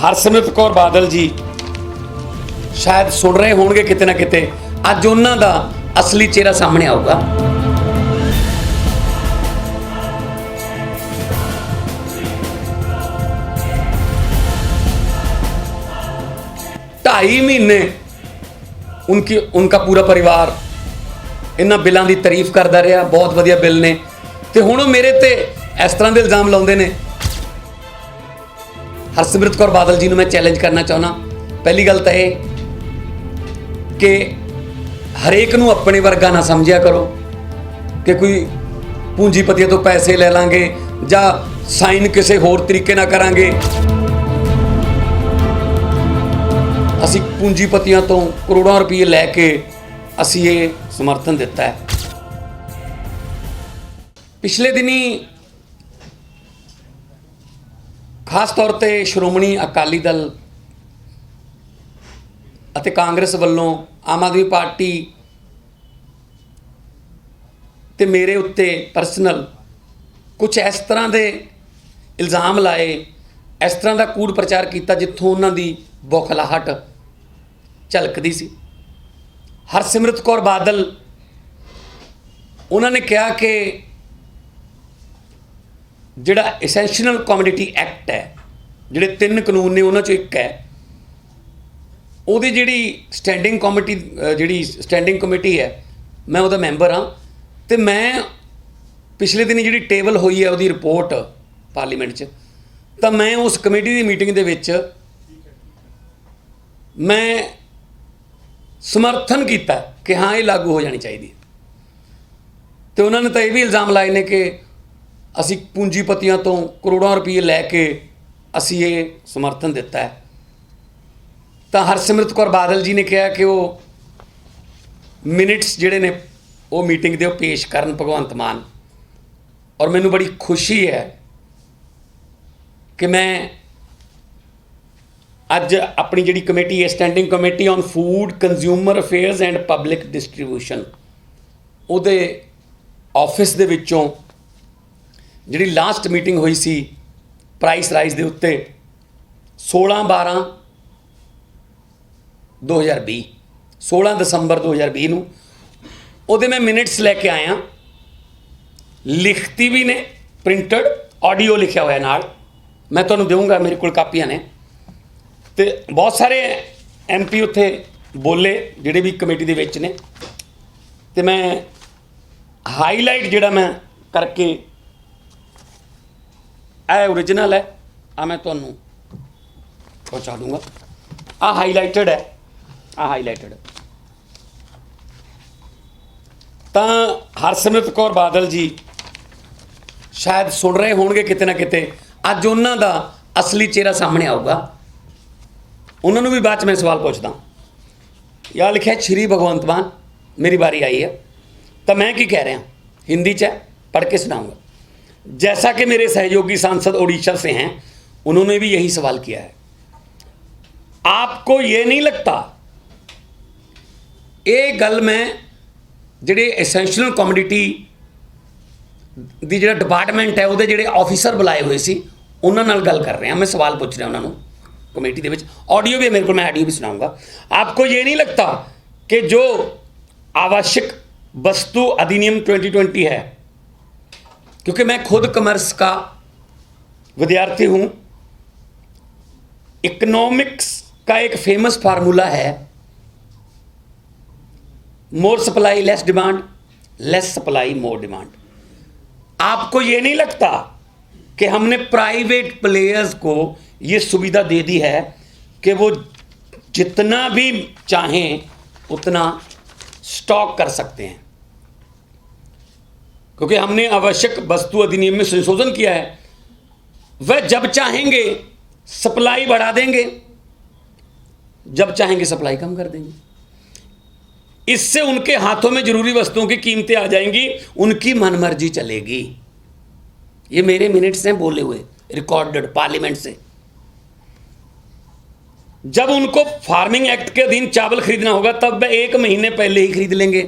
हरसिमरत कौर बादल जी शायद सुन रहे होंगे किते ना किते, अज उन्हां दा असली चेहरा सामने आऊगा। ढाई महीने उनका पूरा परिवार इन्हां बिलों की तारीफ करता रहा, बहुत वधिया बिल ने, तो हुण मेरे ते इस तरह के इल्जाम लाउंदे ने। हरसिमरत कौर बादल जी नूं मैं चैलेंज करना चाहुंदा, पहली गल तो यह कि हरेक नूं अपने वर्गा ना समझिया करो कि कोई पूंजीपतियों तो पैसे ले लांगे जां साइन किसी होर तरीके ना करांगे। असी पूंजीपतियों तो करोड़ों रुपये लैके असी ये समर्थन दिता है। पिछले दिनी खास तौर पर श्रोमणी अकाली दल ਅਤੇ कांग्रेस ਵੱਲੋਂ आम आदमी पार्टी ਤੇ मेरे उत्ते परसनल कुछ इस तरह के इल्ज़ाम लाए, इस तरह का कूड़ प्रचार किया जिथों उन्होंने बौखलाहट झलकती सी। हरसिमरत कौर बादल उन्होंने कहा कि जिहड़ा एसेंशियल कमोडिटी एक्ट है, जिहड़े 3 कानून ने उन्हां चों एक है, ਉਹਦੀ ਜਿਹੜੀ ਸਟੈਂਡਿੰਗ ਕਮੇਟੀ ਹੈ, मैं ਉਹਦਾ मैंबर हाँ, तो मैं पिछले दिन जी टेबल हुई है ਉਹਦੀ रिपोर्ट पार्लीमेंट च, तो मैं उस कमेटी की मीटिंग ਦੇ ਵਿੱਚ मैं समर्थन किया कि हाँ ये लागू हो जानी चाहिए। तो उन्होंने तो यह भी इल्ज़ाम लाए ने कि असी पूंजीपतियों तो करोड़ों रुपये लैके असी ये समर्थन दिता है। तो हरसिमरत कौर बादल जी ने कहा कि वो मिनट्स जिहड़े ने वो मीटिंग दे पेश करन भगवंत मान, और मैनू बड़ी खुशी है कि मैं अज अपनी जिहड़ी कमेटी है, standing committee on food consumer affairs and public distribution, उहदे ऑफिस दे विचों जिहड़ी लास्ट मीटिंग हुई सी प्राइस राइज दे उत्ते 16/12/2020 16 दसंबर 2020 नूं उहदे मैं मिनट्स लैके आया, लिखती भी ने, प्रिंटड ऑडियो लिखा हुआ नाल, मैं तुहानूं देऊँगा, मेरे कोल कापियां ने। तो बहुत सारे MP उत्थे बोले जिहड़े भी कमेटी दे विच ने, तो मैं हाईलाइट जिहड़ा मैं करके ओरिजिनल है मैं तुहानूं पहुँचा दूँगा। हाईलाइटेड है, हाईलाइटेड। तो हरसिमरत कौर बादल जी शायद सुन रहे होंगे किते ना किते, अज उन्हां दा असली चेहरा सामने आऊगा। उन्होंने भी बाद मैं सवाल पूछदा, यार लिखा श्री भगवंत मान, मेरी बारी आई है, तो मैं की कह रहा हिंदी च पढ़ के सुनाऊंगा। जैसा कि मेरे सहयोगी सांसद उड़ीसा से हैं, उन्होंने भी यही सवाल किया है। आपको ये नहीं लगता ये गल मैं जिहड़े एसेंशियल कमोडिटी दी जिहड़ा डिपार्टमेंट है उहदे जिहड़े ऑफिसर बुलाए हुए सी उन्हां नाल गल कर रहा, मैं सवाल पूछ रहा उन्होंने कमेटी दे विच, ऑडियो भी मेरे को, मैं ऑडियो भी सुनाऊंगा। आपको ये नहीं लगता कि जो आवश्यक वस्तु अधिनियम 2020 है, क्योंकि मैं खुद कॉमर्स का विद्यार्थी हूँ, इकोनॉमिक्स का एक फेमस फार्मूला है, more supply less demand, less supply more demand. आपको ये नहीं लगता कि हमने प्राइवेट प्लेयर्स को ये सुविधा दे दी है कि वो जितना भी चाहें उतना स्टॉक कर सकते हैं, क्योंकि हमने आवश्यक वस्तु अधिनियम में संशोधन किया है। वह जब चाहेंगे सप्लाई बढ़ा देंगे, जब चाहेंगे सप्लाई कम कर देंगे। इससे उनके हाथों में जरूरी वस्तुओं की कीमतें आ जाएंगी, उनकी मनमर्जी चलेगी। ये मेरे मिनट्स हैं बोले हुए, रिकॉर्डेड पार्लियामेंट से। जब उनको फार्मिंग एक्ट के अधीन चावल खरीदना होगा तब वह 1 महीने पहले ही खरीद लेंगे,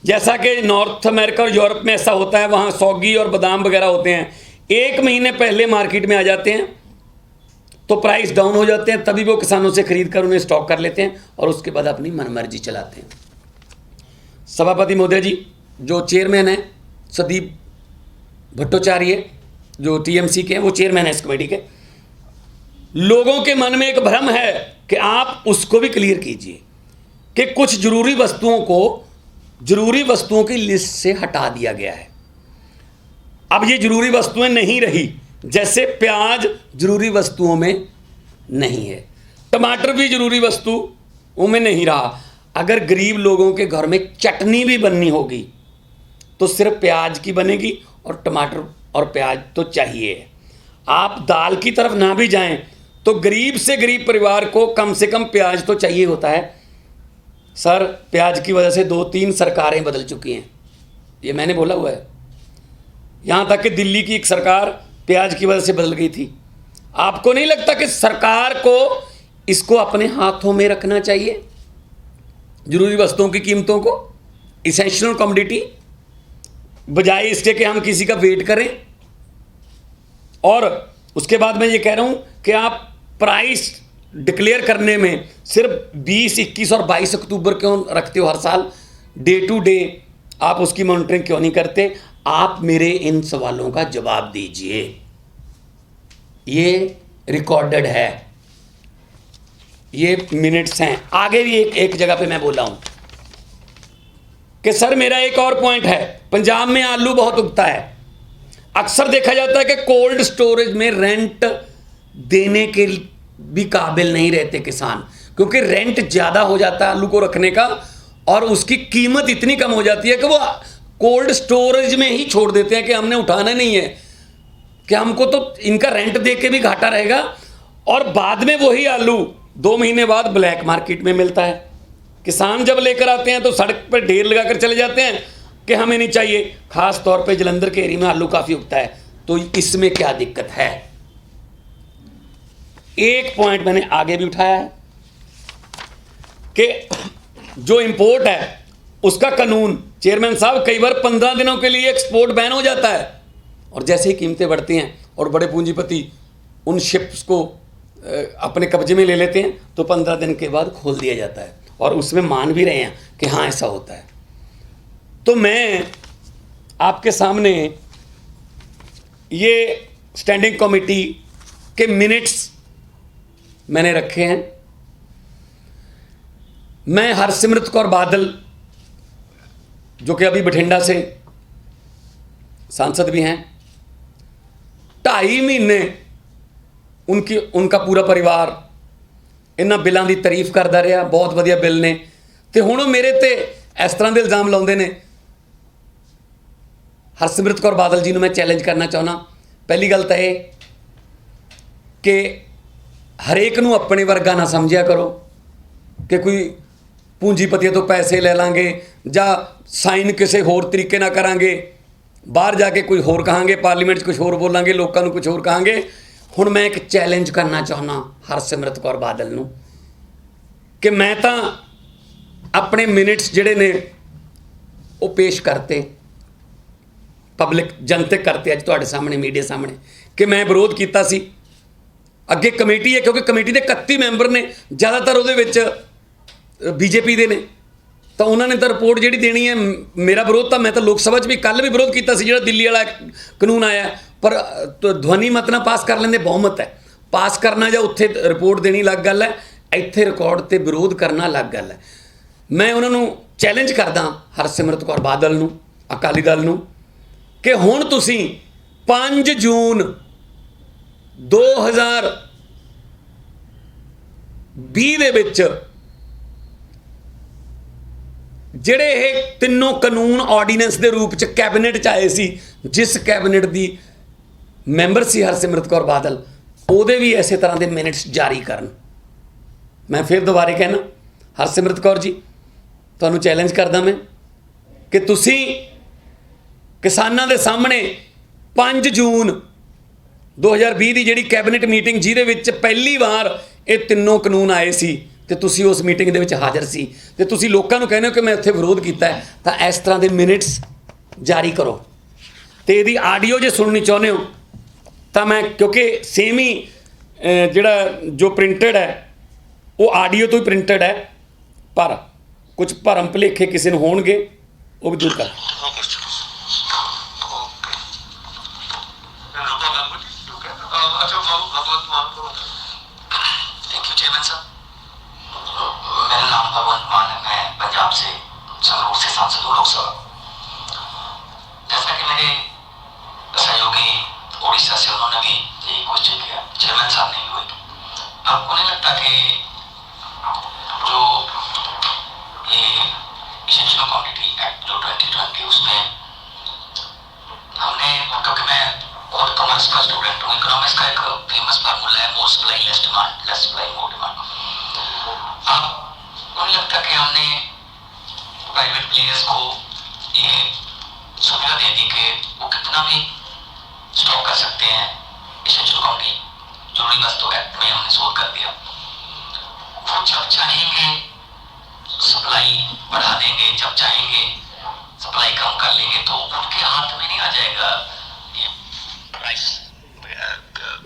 जैसा कि नॉर्थ अमेरिका और यूरोप में ऐसा होता है, वहाँ सौगी और बादाम वगैरह होते हैं, 1 महीने पहले मार्केट में आ जाते हैं। तो प्राइस डाउन हो जाते हैं, तभी वो किसानों से खरीद कर उन्हें स्टॉक कर लेते हैं और उसके बाद अपनी मनमर्जी चलाते हैं। सभापति महोदय जी, जो चेयरमैन है संदीप भट्टाचार्य, जो टीएमसी के हैं, वो चेयरमैन है इस कमेटी के। लोगों के मन में एक भ्रम है कि आप उसको भी क्लियर कीजिए कि कुछ जरूरी वस्तुओं को जरूरी वस्तुओं की लिस्ट से हटा दिया गया है। अब ये जरूरी वस्तुएं नहीं रही, जैसे प्याज जरूरी वस्तुओं में नहीं है, टमाटर भी जरूरी वस्तुओं में नहीं रहा। अगर गरीब लोगों के घर में चटनी भी बननी होगी तो सिर्फ प्याज की बनेगी, और टमाटर और प्याज तो चाहिए। आप दाल की तरफ ना भी जाएं तो गरीब से गरीब परिवार को कम से कम प्याज तो चाहिए होता है। सर, प्याज की वजह से 2-3 सरकारें बदल चुकी हैं, ये मैंने बोला हुआ है। यहाँ तक कि दिल्ली की एक सरकार प्याज की वजह से बदल गई थी। आपको नहीं लगता कि सरकार को इसको अपने हाथों में रखना चाहिए, जरूरी वस्तुओं की कीमतों को, इसेंशियल कमोडिटी, बजाय इसके कि हम किसी का वेट करें? और उसके बाद मैं ये कह रहा हूं कि आप प्राइस डिक्लेयर करने में सिर्फ 20, 21 और 22 अक्टूबर क्यों रखते हो हर साल? डे टू डे आप उसकी मॉनिटरिंग क्यों नहीं करते? आप मेरे इन सवालों का जवाब दीजिए। ये रिकॉर्डेड है, ये मिनट्स हैं। आगे भी एक जगह पे मैं बोला हूं कि सर मेरा एक और पॉइंट है, पंजाब में आलू बहुत उगता है। अक्सर देखा जाता है कि कोल्ड स्टोरेज में रेंट देने के भी काबिल नहीं रहते किसान, क्योंकि रेंट ज़्यादा हो जाता है आलू को रखने का, और उसकी कीमत इतनी कम हो जाती है कि वो कोल्ड स्टोरेज में ही छोड़ देते हैं कि हमने उठाना नहीं है, कि हमको तो इनका रेंट दे के भी घाटा रहेगा। और बाद में वही आलू 2 महीने बाद ब्लैक मार्केट में मिलता है। किसान जब लेकर आते हैं तो सड़क पर ढेर लगाकर चले जाते हैं कि हमें नहीं चाहिए। खास तौर पे जलंधर के एरिया में आलू काफ़ी उगता है, तो इसमें क्या दिक्कत है? एक पॉइंट मैंने आगे भी उठाया है कि जो इंपोर्ट है उसका कानून, चेयरमैन साहब, कई बार 15 दिनों के लिए एक्सपोर्ट बैन हो जाता है, और जैसे ही कीमतें बढ़ती हैं और बड़े पूंजीपति उन शिप्स को अपने कब्जे में ले लेते हैं तो 15 दिन के बाद खोल दिया जाता है, और उसमें मान भी रहे हैं कि हाँ ऐसा होता है। तो मैं आपके सामने ये स्टैंडिंग कमेटी के मिनट्स मैंने रखे हैं। मैं हरसिमरत कौर बादल, जो कि अभी बठिंडा से सांसद भी हैं, 2.5 महीने उनका पूरा परिवार इन्हां बिलों की तारीफ करता रहा, बहुत वधिया बिल ने, तो हुण मेरे ते इस तरह के इल्जाम लाउंदे ने। हरसिमरत कौर बादल जी नूं मैं चैलेंज करना चाहुंदा। पहली गल तो यह कि हरेक नूं अपने वर्गा ना समझिया करो कि कोई पूंजीपतियों तो पैसे ले लांगे जां साइन किसी होर तरीके ना करांगे, बाहर जाके कोई होर कहांगे, पार्लीमेंट कुछ होर बोलांगे, लोगों को कुछ होर कहांगे। हुण मैं एक चैलेंज करना चाहुंदा हरसिमरत कौर बादल नूं कि मैं तो अपने मिनट्स जिहड़े ने वो पेश करते, पब्लिक जनतक करते अज तुहाडे सामने मीडिया सामने, कि मैं विरोध किया सी। अगे कमेटी है, क्योंकि कमेटी के 31 मैंबर ने, ज़्यादातर उहदे विच बीजेपी दे ने, तो उन्होंने तो रिपोर्ट जी देनी है। मेरा विरोध तो मैं तो लोक सभा भी कल भी विरोध किया जो दिल्ली वाला कानून आया, पर तो ध्वनि मत ना पास कर लेंदे, बहुमत है, पास करना या उत्थे रिपोर्ट देनी अलग गल है, इत्थे रिकॉर्ड ते विरोध करना अलग गल है। मैं उन्होंने चैलेंज करदा हरसिमरत कौर बादल नूं, अकाली दल नूं, कि हुण तुसीं 5 जून 2020 दे विच ਜਿਹੜੇ ਇਹ ਤਿੰਨੋਂ ਕਾਨੂੰਨ ਆਰਡੀਨੈਂਸ ਦੇ ਰੂਪ ਚ ਕੈਬਨਿਟ ਚ ਆਏ ਸੀ, ਜਿਸ ਕੈਬਨਿਟ ਦੀ ਮੈਂਬਰ ਸੀ ਹਰਸਿਮਰਤ ਕੌਰ ਬਾਦਲ, ਉਹਦੇ ਵੀ ਇਸੇ ਤਰ੍ਹਾਂ ਦੇ ਮਿੰਟਸ ਜਾਰੀ ਕਰਨ। ਮੈਂ ਫਿਰ ਦੁਬਾਰੇ ਕਹਿਣਾ, ਹਰਸਿਮਰਤ ਕੌਰ ਜੀ, ਤੁਹਾਨੂੰ ਚੈਲੰਜ ਕਰਦਾ ਮੈਂ ਕਿ ਤੁਸੀਂ ਕਿਸਾਨਾਂ ਦੇ ਸਾਹਮਣੇ 5 ਜੂਨ 2020 ਦੀ ਜਿਹੜੀ ਕੈਬਨਿਟ ਮੀਟਿੰਗ ਜਿਹਦੇ ਵਿੱਚ ਪਹਿਲੀ ਵਾਰ ਇਹ ਤਿੰਨੋਂ ਕਾਨੂੰਨ ਆਏ ਸੀ, तो तुसी उस मीटिंग दे विच हाज़र सी, ते तुसी लोकां नूं कहने हो कि मैं उत्थे विरोध कीता है, तो इस तरह के मिनट्स जारी करो। तो यदि आडियो जे सुननी चाहुंदे हो तो मैं, क्योंकि सेम ही ਜਿਹੜਾ ਜੋ ਪ੍ਰਿੰਟਡ ਹੈ ਉਹ ਆਡੀਓ ਤੋਂ ਹੀ ਪ੍ਰਿੰਟਡ ਹੈ, ਪਰ ਕੁਝ ਭਰਮ ਭੁਲੇਖੇ ਕਿਸੇ ਨੂੰ ਹੋਣਗੇ ਉਹ ਵੀ ਦੂਰ ਕਰ। थैंक यू चेयरमैन साहब। मेरा नाम भगवंत मान है, मैं पंजाब से संगरूर से सांसद हूँ लोकसभा। जैसा कि मेरे सहयोगी उड़ीसा से उन्होंने भी यही क्वेश्चन किया, चेयरमैन साहब ने भी वही। आपको नहीं लगता कि जो ये एसेंशियल कमोडिटी एक्ट जो 2020 उसमें हमने, क्योंकि मैं खुद कॉमर्स का स्टूडेंट हूँ, इकोनॉमिक्स का एक फेमस फार्मूला है, more supply less demand, less supply more demand. आपको नहीं लगता कि हमने प्राइवेट प्लेयर्स को ये सुविधा दे दी कि वो कितना भी स्टॉक कर सकते हैं, एसेंशियल कमोडिटी जरूरी वस्तु एक्ट में हमने सोच कर दिया, वो जब चाहेंगे सप्लाई बढ़ा देंगे, जब चाहेंगे सप्लाई कम कर लेंगे, तो उनके हाथ में नहीं आ जाएगा ये प्राइस।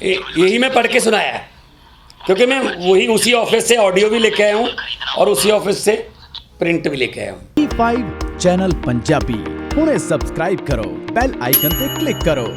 यही मैं पढ़ के सुनाया है, क्योंकि मैं वही उसी ऑफिस से ऑडियो भी लेके आया हूँ और उसी ऑफिस से प्रिंट भी लेके आया हूँ। E5 चैनल पंजाबी हुणे सब्सक्राइब करो, बेल आइकन पे क्लिक करो।